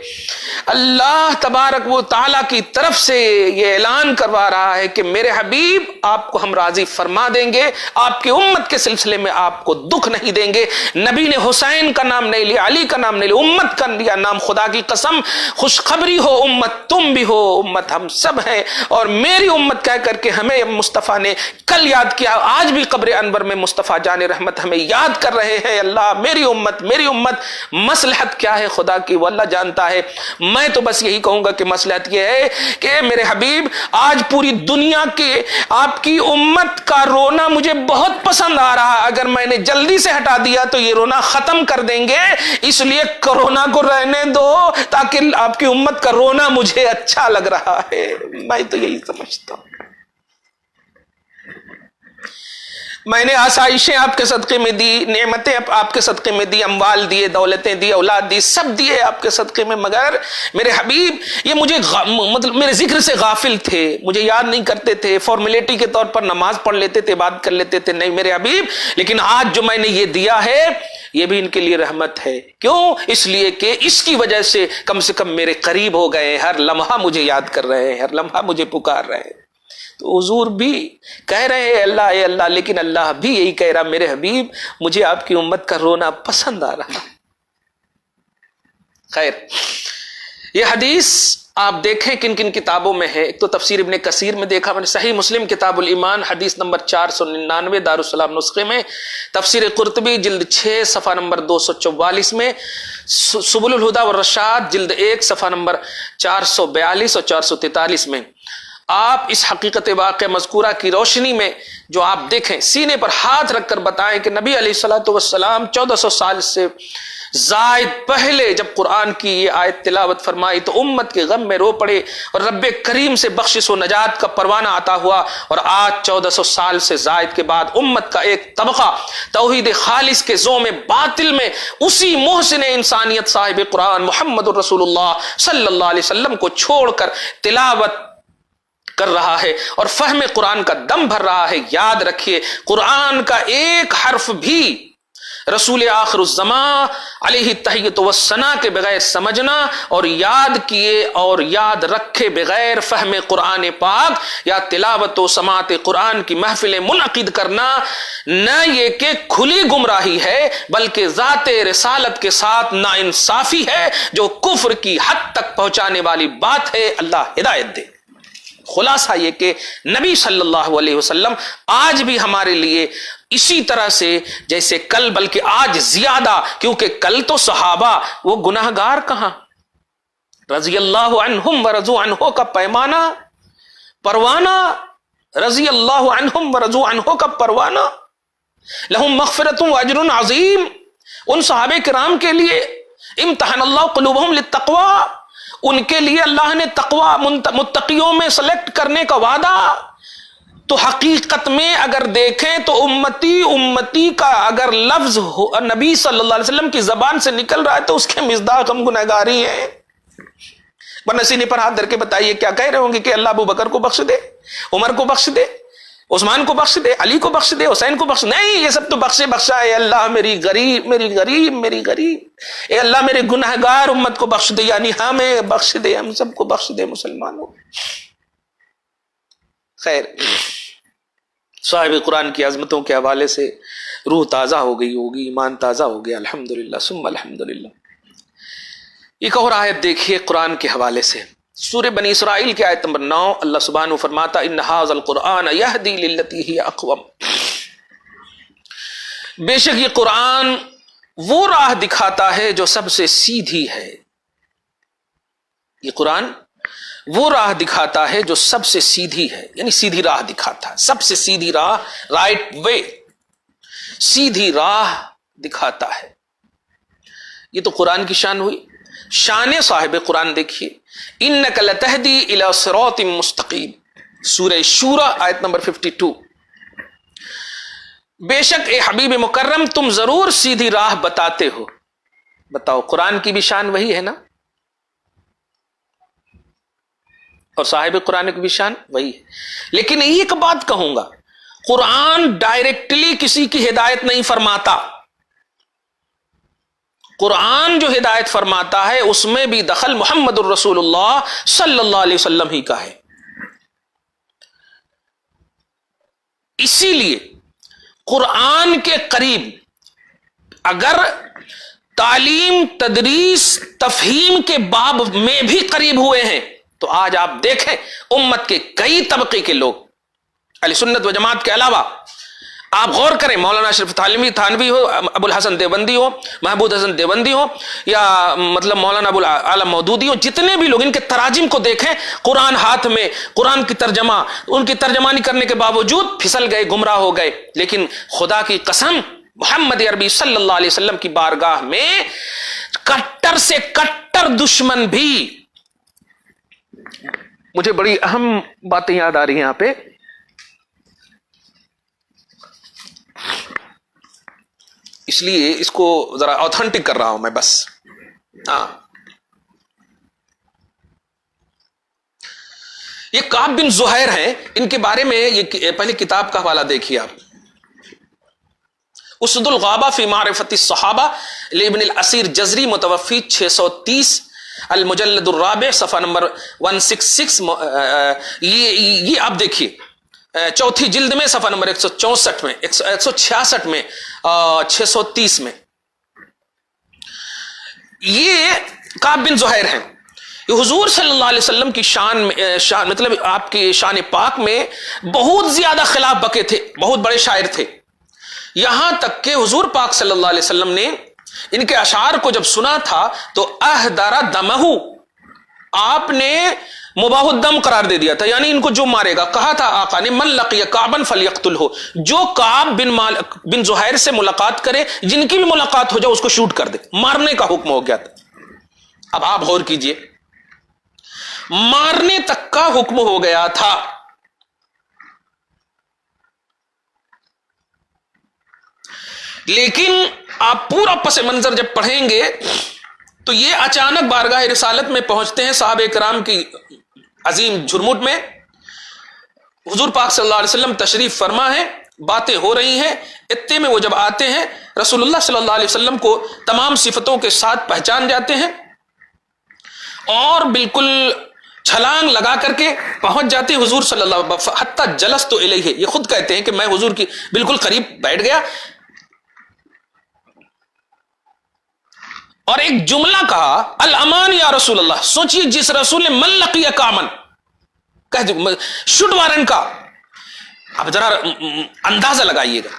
اللہ تبارک و تعالیٰ کی طرف سے یہ اعلان کروا رہا ہے کہ میرے حبیب آپ کو ہم راضی فرما دیں گے، آپ کی امت کے سلسلے میں آپ کو دکھ نہیں دیں گے۔ نبی نے حسین کا نام نہیں لیا، علی کا نام نہیں لیا، امت کا لیا نام۔ خدا کی قسم خوشخبری ہو، امت تم بھی ہو، امت ہم سب ہیں، اور میری امت کہہ کر کے ہمیں مصطفیٰ نے کل یاد کیا، آج بھی قبر انور میں مصطفیٰ جان رحمت ہمیں یاد کر رہے ہیں۔ اللہ میری امت مصلحت کیا ہے خدا کی وہ اللہ جانتا ہے۔ میں تو بس یہی کہوں گا کہ مصلحت یہ ہے کہ میرے حبیب آج پوری دنیا کے آپ کی امت کا رونا مجھے بہت پسند آ رہا ہے، اگر میں نے جلدی سے ہٹا دیا تو یہ رونا ختم کر دیں گے، اس لیے کورونا کو رہنے دو تاکہ آپ کی امت کا رونا مجھے اچھا لگ رہا ہے۔ میں تو یہی سمجھتا ہوں۔ میں نے آسائشیں آپ کے صدقے میں دی، نعمتیں آپ کے صدقے میں دی، اموال دیے، دولتیں دی، اولاد دی، سب دیے آپ کے صدقے میں، مگر میرے حبیب یہ مجھے مطلب میرے ذکر سے غافل تھے، مجھے یاد نہیں کرتے تھے، فارمیلٹی کے طور پر نماز پڑھ لیتے تھے، بات کر لیتے تھے، نہیں میرے حبیب، لیکن آج جو میں نے یہ دیا ہے یہ بھی ان کے لیے رحمت ہے۔ کیوں؟ اس لیے کہ اس کی وجہ سے کم میرے قریب ہو گئے، ہر لمحہ مجھے یاد کر رہے ہیں، ہر لمحہ مجھے پکار رہے ہیں۔ تو حضور بھی کہہ رہے ہیں اللہ اے اللہ، لیکن اللہ بھی یہی کہہ رہا میرے حبیب مجھے آپ کی امت کا رونا پسند آ رہا۔ خیر، یہ حدیث آپ دیکھیں کن کن کتابوں میں ہے۔ ایک تو تفسیر ابن کثیر میں دیکھا میں نے، صحیح مسلم کتاب الایمان حدیث نمبر 499 دارالسلام نسخے میں، تفسیر قرطبی جلد 6 صفحہ نمبر 244 میں، سبل الہدی والرشاد جلد 1 صفحہ نمبر 442 اور 443 میں۔ آپ اس حقیقت واقع مذکورہ کی روشنی میں جو آپ دیکھیں، سینے پر ہاتھ رکھ کر بتائیں کہ نبی علیہ الصلوۃ والسلام 1400 سال سے زائد پہلے جب قرآن کی یہ آیت تلاوت فرمائی تو امت کے غم میں رو پڑے اور رب کریم سے بخشش و نجات کا پروانہ عطا ہوا، اور آج 1400 سال سے زائد کے بعد امت کا ایک طبقہ توحید خالص کے زوم باطل میں اسی محسن انسانیت صاحب قرآن محمد الرسول اللہ صلی اللہ علیہ وسلم کو چھوڑ کر تلاوت کر رہا ہے اور فہم قرآن کا دم بھر رہا ہے۔ یاد رکھیے قرآن کا ایک حرف بھی رسول آخر الزمان علیہ التحیۃ والثناء کے بغیر سمجھنا اور یاد کیے اور یاد رکھے بغیر فہم قرآن پاک یا تلاوت و سماعت قرآن کی محفل منعقد کرنا نہ یہ کہ کھلی گمراہی ہے بلکہ ذات رسالت کے ساتھ ناانصافی ہے جو کفر کی حد تک پہنچانے والی بات ہے۔ اللہ ہدایت دے۔ خلاصہ یہ کہ نبی صلی اللہ علیہ وسلم آج بھی ہمارے لیے اسی طرح سے جیسے کل بلکہ آج زیادہ، کیونکہ کل تو صحابہ وہ گناہگار کہاں، رضی اللہ عنہم ورضوا عنہ کا پیمانہ پروانہ، رضی اللہ عنہم ورضوا عنہ کا پروانہ، لہم مغفرۃ واجر عظیم۔ ان صحابہ کرام کے لیے امتحن اللہ قلوبہم للتقوی، ان کے لیے اللہ نے تقوی متقیوں میں سلیکٹ کرنے کا وعدہ۔ تو حقیقت میں اگر دیکھیں تو امتی کا اگر لفظ نبی صلی اللہ علیہ وسلم کی زبان سے نکل رہا ہے تو اس کے مصداق ہم گنہگار ہی ہیں۔ ورنہ سینے پر ہاتھ دھر کے بتائیے کیا کہہ رہے ہوں گے کہ اللہ ابو بکر کو بخش دے، عمر کو بخش دے، عثمان کو بخش دے، علی کو بخش دے، حسین کو بخش؟ نہیں، یہ سب تو بخشا اے اللہ میری غریب اے اللہ میرے گنہگار امت کو بخش دے، یعنی ہمیں بخش دے، ہم سب کو بخش دے مسلمانوں۔ خیر، صاحب قرآن کی عظمتوں کے حوالے سے روح تازہ ہو گئی ہوگی، ایمان تازہ ہو گیا، الحمدللہ ثم الحمدللہ۔ ایک اور آیت دیکھیے قرآن کے حوالے سے، سورہ بنی اسرائیل کی آیت نمبر 9، اللہ سبحانہ فرماتا ان ھذا القرآن یہدی للتی ہی اقوم، بے شک یہ قرآن وہ راہ دکھاتا ہے جو سب سے سیدھی ہے۔ یہ قرآن وہ راہ دکھاتا ہے جو سب سے سیدھی ہے، یعنی سیدھی راہ دکھاتا ہے، سب سے سیدھی راہ، رائٹ وے، سیدھی راہ دکھاتا ہے۔ یہ تو قرآن کی شان ہوئی۔ شان صاحب قرآن دیکھیے، انک لتہدی الی صراط مستقیم، سورہ شورى آیت نمبر 52، بے شک اے حبیب مکرم تم ضرور سیدھی راہ بتاتے ہو۔ بتاؤ، قرآن کی بھی شان وہی ہے نا؟ اور صاحب قرآن کی بھی شان وہی ہے. لیکن ایک بات کہوں گا، قرآن ڈائریکٹلی کسی کی ہدایت نہیں فرماتا. قرآن جو ہدایت فرماتا ہے اس میں بھی دخل محمد الرسول اللہ صلی اللہ علیہ وسلم ہی کا ہے. اسی لیے قرآن کے قریب اگر تعلیم، تدریس، تفہیم کے باب میں بھی قریب ہوئے ہیں تو آج آپ دیکھیں امت کے کئی طبقے کے لوگ اہل سنت و جماعت کے علاوہ، آپ غور کریں، مولانا اشرف تھانوی ہو، ابو الحسن دیوبندی ہو، محمود حسن دیوبندی ہو، یا مطلب مولانا ابو العالم مودودی ہو، جتنے بھی لوگ، ان کے تراجم کو دیکھیں، قرآن ہاتھ میں، قرآن کی ترجمہ، ان کی ترجمانی کرنے کے باوجود پھسل گئے، گمراہ ہو گئے. لیکن خدا کی قسم محمد عربی صلی اللہ علیہ وسلم کی بارگاہ میں کٹر سے کٹر دشمن بھی، مجھے بڑی اہم باتیں یاد آ رہی ہیں یہاں پہ. اس لیے اس کو ذرا آتھینٹک کر رہا ہوں میں بس. ہاں، یہ کعب بن زہیر ہیں، ان کے بارے میں یہ پہلے کتاب کا حوالہ دیکھیے آپ، اسد الغابہ فی معرفت الصحابہ لابن الاسیر جزری، متوفی 630، المجلد الرابع، صفحہ نمبر 166. یہ آپ دیکھیے چوتھی جلد میں صفحہ نمبر 164 میں، 166 میں، 630 میں. یہ کعب بن زہیر ہیں. یہ حضور صلی اللہ علیہ وسلم کی شان مطلب آپ کی شان پاک میں بہت زیادہ خلاف بکے تھے، بہت بڑے شاعر تھے. یہاں تک کہ حضور پاک صلی اللہ علیہ وسلم نے ان کے اشعار کو جب سنا تھا تو اہدر دمہ، آپ نے مباح الدم قرار دے دیا تھا، یعنی ان کو جو مارے گا. کہا تھا آقا نے، من لقی کعبا فلیقتلہ، جو کعب بن زہیر سے ملاقات کرے، جن کی بھی ملاقات ہو جائے اس کو شوٹ کر دے. مارنے کا حکم ہو گیا تھا. اب آپ غور کیجئے، مارنے تک کا حکم ہو گیا تھا. لیکن آپ پورا پس منظر جب پڑھیں گے تو یہ اچانک بارگاہ رسالت میں پہنچتے ہیں صحابہ کرام کی عظیم جھرمٹ میں. حضور پاک صلی اللہ علیہ وسلم تشریف فرما ہے، باتیں ہو رہی ہیں. اتنے میں وہ جب آتے ہیں رسول اللہ صلی اللہ علیہ وسلم کو تمام صفتوں کے ساتھ پہچان جاتے ہیں اور بالکل چھلانگ لگا کر کے پہنچ جاتے ہیں حضور صلی اللہ علیہ وسلم. حتی جلست الیہ، یہ خود کہتے ہیں کہ میں حضور کی بالکل قریب بیٹھ گیا اور ایک جملہ کہا، الامان یا رسول اللہ. سوچئے جس رسول نے من لقی کامن شوٹ وارنٹ کا. اب ذرا اندازہ لگائیے گا،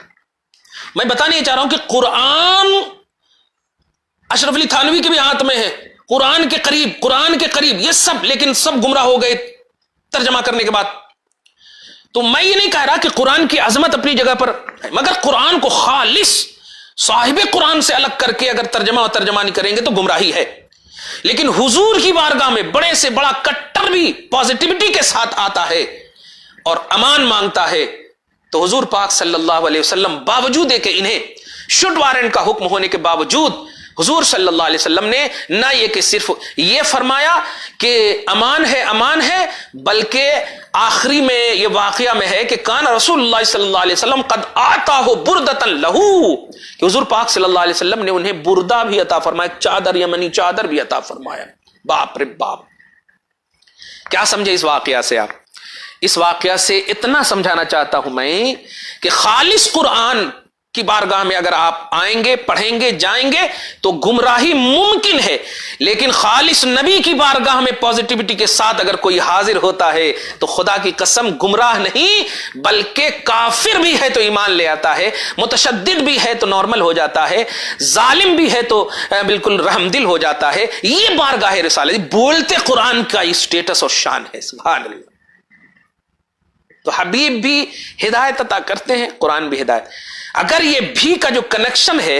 میں بتانے چاہ رہا ہوں کہ قرآن اشرف علی تھانوی کے بھی ہاتھ میں ہے، قرآن کے قریب یہ سب، لیکن سب گمراہ ہو گئے ترجمہ کرنے کے بعد. تو میں یہ نہیں کہہ رہا کہ قرآن کی عظمت اپنی جگہ پر ہے، مگر قرآن کو خالص صاحب قرآن سے الگ کر کے اگر ترجمہ اور ترجمانی کریں گے تو گمراہی ہے. لیکن حضور کی بارگاہ میں بڑے سے بڑا کٹر بھی پازیٹیوٹی کے ساتھ آتا ہے اور امان مانگتا ہے تو حضور پاک صلی اللہ علیہ وسلم باوجود ہے کہ انہیں شوٹ وارنٹ کا حکم ہونے کے باوجود حضور صلی اللہ علیہ وسلم نے نہ یہ کہ صرف یہ فرمایا کہ امان ہے، بلکہ آخری میں یہ واقعہ میں ہے کہ کان رسول اللہ صلی اللہ علیہ وسلم قد آتاہ بردۃ لہو، کہ حضور پاک صلی اللہ علیہ وسلم نے انہیں بردہ بھی عطا فرمایا، چادر، یمنی چادر بھی عطا فرمایا. باپ رے باپ، کیا سمجھے اس واقعہ سے آپ؟ اس واقعہ سے اتنا سمجھانا چاہتا ہوں میں کہ خالص قرآن کی بارگاہ میں اگر آپ آئیں گے، پڑھیں گے، جائیں گے تو گمراہی ممکن ہے. لیکن خالص نبی کی بارگاہ میں پازیٹیوٹی کے ساتھ اگر کوئی حاضر ہوتا ہے تو خدا کی قسم گمراہ نہیں بلکہ کافر بھی ہے تو ایمان لے آتا ہے، متشدد بھی ہے تو نارمل ہو جاتا ہے، ظالم بھی ہے تو بالکل رحم دل ہو جاتا ہے. یہ بارگاہ رسالت بولتے قرآن کا اسٹیٹس اور شان ہے. سبحان اللہ. تو حبیب بھی ہدایت عطا کرتے ہیں، قرآن بھی ہدایت. اگر یہ بھی کا جو کنیکشن ہے،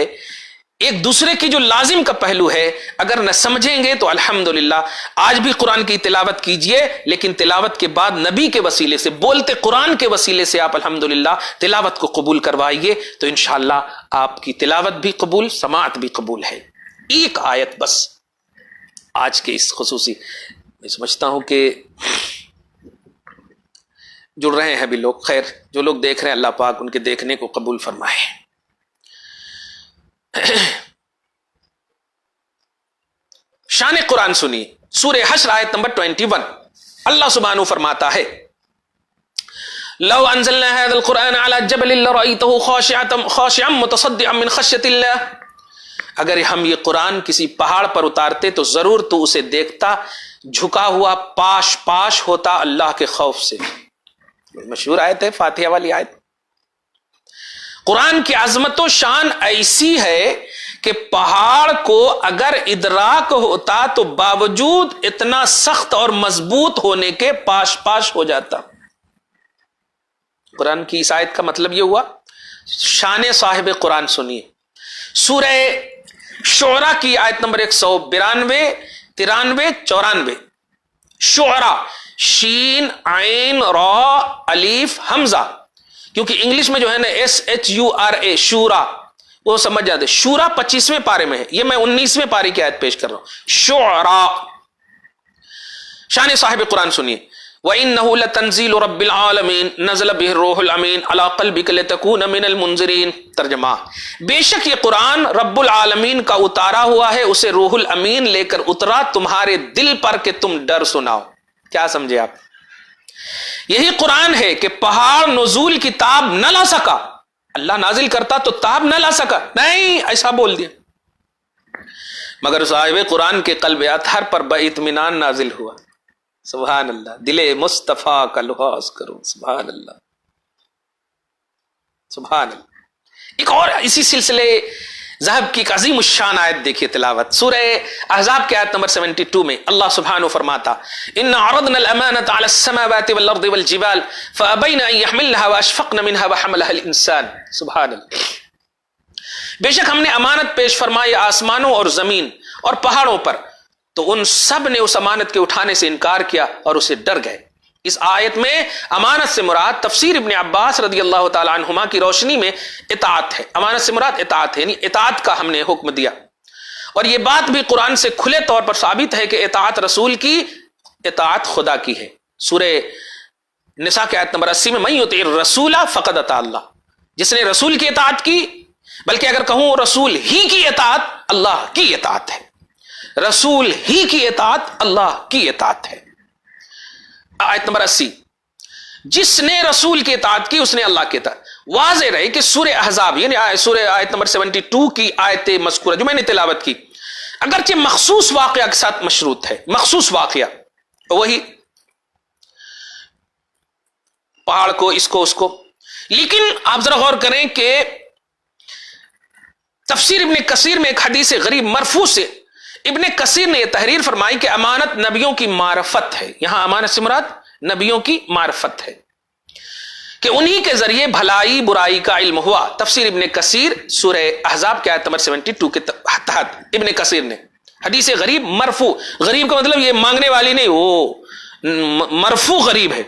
ایک دوسرے کی جو لازم کا پہلو ہے، اگر نہ سمجھیں گے تو الحمدللہ آج بھی قرآن کی تلاوت کیجئے، لیکن تلاوت کے بعد نبی کے وسیلے سے، بولتے قرآن کے وسیلے سے آپ الحمدللہ تلاوت کو قبول کروائیے تو انشاءاللہ آپ کی تلاوت بھی قبول، سماعت بھی قبول ہے. ایک آیت بس آج کے اس خصوصی، میں سمجھتا ہوں کہ جڑ رہے ہیں بھی لوگ. خیر جو لوگ دیکھ رہے ہیں اللہ پاک ان کے دیکھنے کو قبول فرمائے. شان قرآن سنیے. سورہ حشر آیت نمبر 21. اللہ سبحانہ فرماتا ہے لو انزلنا هذا القرآن على جبل لرأيته خاشعا متصدعا من خشية الله. اگر ہم یہ قرآن کسی پہاڑ پر اتارتے تو ضرور تو اسے دیکھتا جھکا ہوا پاش پاش ہوتا اللہ کے خوف سے. مشہور آیت ہے، فاتحہ والی آیت. قرآن کی عظمت و شان ایسی ہے کہ پہاڑ کو اگر ادراک ہوتا تو باوجود اتنا سخت اور مضبوط ہونے کے پاش پاش ہو جاتا. قرآن کی اس آیت کا مطلب یہ ہوا. شان صاحب قرآن سنیے. سورہ شعراء کی آیت نمبر 192 93 94. شعراء شین عین را الف حمزہ، کیونکہ انگلش میں جو ہے نا SHURA شورا وہ سمجھ جاتے. شورا 25ویں پارے میں ہے، یہ میں 19ویں پارے کی آیت پیش کر رہا ہوں. شعراء شان صاحب قرآن سنیے. وَإِنَّهُ لَتَنزِيلُ رَبِّ الْعَالَمِينَ نَزَلَ بِهِ الرُّوحُ الْأَمِينُ عَلَىٰ قَلْبِكَ لِتَكُونَ مِنَ الْمُنذِرِينَ. ترجمہ: بے شک یہ قرآن رب العالمین کا اتارا ہوا ہے، اسے روح الامین لے کر اترا تمہارے دل پر کہ تم ڈر سناؤ. کیا سمجھے آپ؟ یہی قرآن ہے کہ پہاڑ نزول کی تاب نہ لا سکا. اللہ نازل کرتا تو تاب نہ لا سکا، نہیں ایسا بول دیا. مگر صاحب قرآن کے قلب اطہر پر باطمینان نازل ہوا. سبحان اللہ. دل مصطفیٰ کا لحاظ کرو. سبحان اللہ سبحان اللہ. ایک اور اسی سلسلے ذہب کی ایک عظیم الشان آیت دیکھیے تلاوت. سورہ احزاب کی آیت نمبر 72 میں اللہ سبحانہ فرماتا ان عرضنا الامانة على السماوات والارض والجبال فابين ان يحملنها واشفقن منها وحملها الانسان. سبحان اللہ. بے شک ہم نے امانت پیش فرمائی آسمانوں اور زمین اور پہاڑوں پر، تو ان سب نے اس امانت کے اٹھانے سے انکار کیا اور اسے ڈر گئے. اس آیت میں امانت سے مراد تفسیر ابن عباس رضی اللہ تعالی عنہما کی روشنی میں اطاعت ہے. امانت سے مراد اطاعت ہے، یعنی اطاعت کا ہم نے حکم دیا. اور یہ بات بھی قرآن سے کھلے طور پر ثابت ہے کہ اطاعت رسول کی اطاعت خدا کی ہے. سورہ نساء کی آیت نمبر 80 میں من یطع الرسول فقد اطاع اللہ. جس نے رسول کی اطاعت کی، بلکہ اگر کہوں رسول ہی کی اطاعت اللہ کی اطاعت ہے. رسول ہی کی اطاعت اللہ کی اطاعت ہے. آیت نمبر 80 جس نے رسول کی اطاعت کی اس نے اللہ کی اطاعت. واضح رہے کہ سورہ احزاب یعنی سورہ آیت نمبر 72 کی آیت مذکورہ جو میں نے تلاوت کی اگرچہ مخصوص واقعہ کے ساتھ مشروط ہے. مخصوص واقعہ وہی پہاڑ کو اس کو اس کو، لیکن آپ ذرا غور کریں کہ تفسیر ابن کثیر میں ایک حدیث غریب مرفوع سے ابن کثیر نے یہ تحریر فرمائی کہ امانت نبیوں کی معرفت ہے. یہاں امانت سے مراد نبیوں کی معرفت ہے کہ انہی کے ذریعے بھلائی برائی کا علم ہوا. تفسیر ابن کثیر سورہ احزاب کے آیت نمبر 72 کے تحت ابن کثیر نے حدیث غریب مرفوع، غریب کا مطلب یہ مانگنے والی نہیں، وہ مرفوع غریب ہے.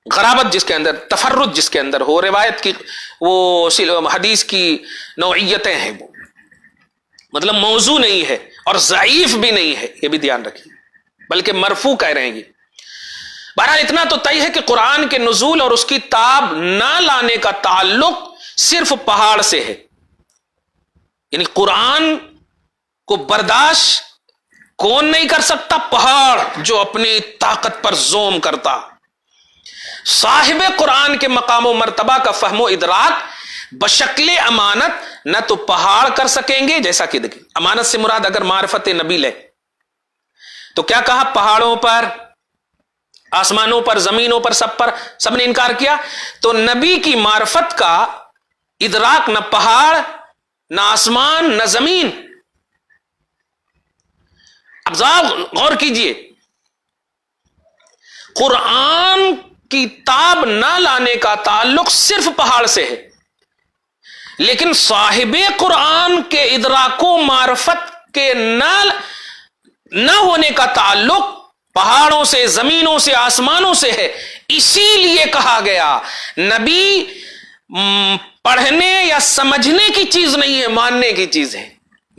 غرابت جس کے اندر، تفرد جس کے اندر ہو، روایت کی وہ حدیث کی نوعیتیں ہیں، وہ مطلب موضوع نہیں ہے اور ضعیف بھی نہیں ہے، یہ بھی دھیان رکھیے، بلکہ مرفوع کہہ رہے ہیں یہ. بہرحال اتنا تو طے ہے کہ قرآن کے نزول اور اس کی تاب نہ لانے کا تعلق صرف پہاڑ سے ہے. یعنی قرآن کو برداشت کون نہیں کر سکتا؟ پہاڑ جو اپنی طاقت پر زوم کرتا. صاحب قرآن کے مقام و مرتبہ کا فہم و ادراک بشکل امانت نہ تو پہاڑ کر سکیں گے. جیسا کہ دیکھیں امانت سے مراد اگر معرفت نبی لے تو کیا کہا؟ پہاڑوں پر، آسمانوں پر، زمینوں پر، سب نے انکار کیا. تو نبی کی معرفت کا ادراک نہ پہاڑ نہ آسمان نہ زمین. اب غور کیجئے، قرآن کی تاب نہ لانے کا تعلق صرف پہاڑ سے ہے، لیکن صاحب قرآن کے ادراک و معرفت کے نہ ہونے کا تعلق پہاڑوں سے، زمینوں سے، آسمانوں سے ہے. اسی لیے کہا گیا نبی پڑھنے یا سمجھنے کی چیز نہیں ہے، ماننے کی چیز ہے.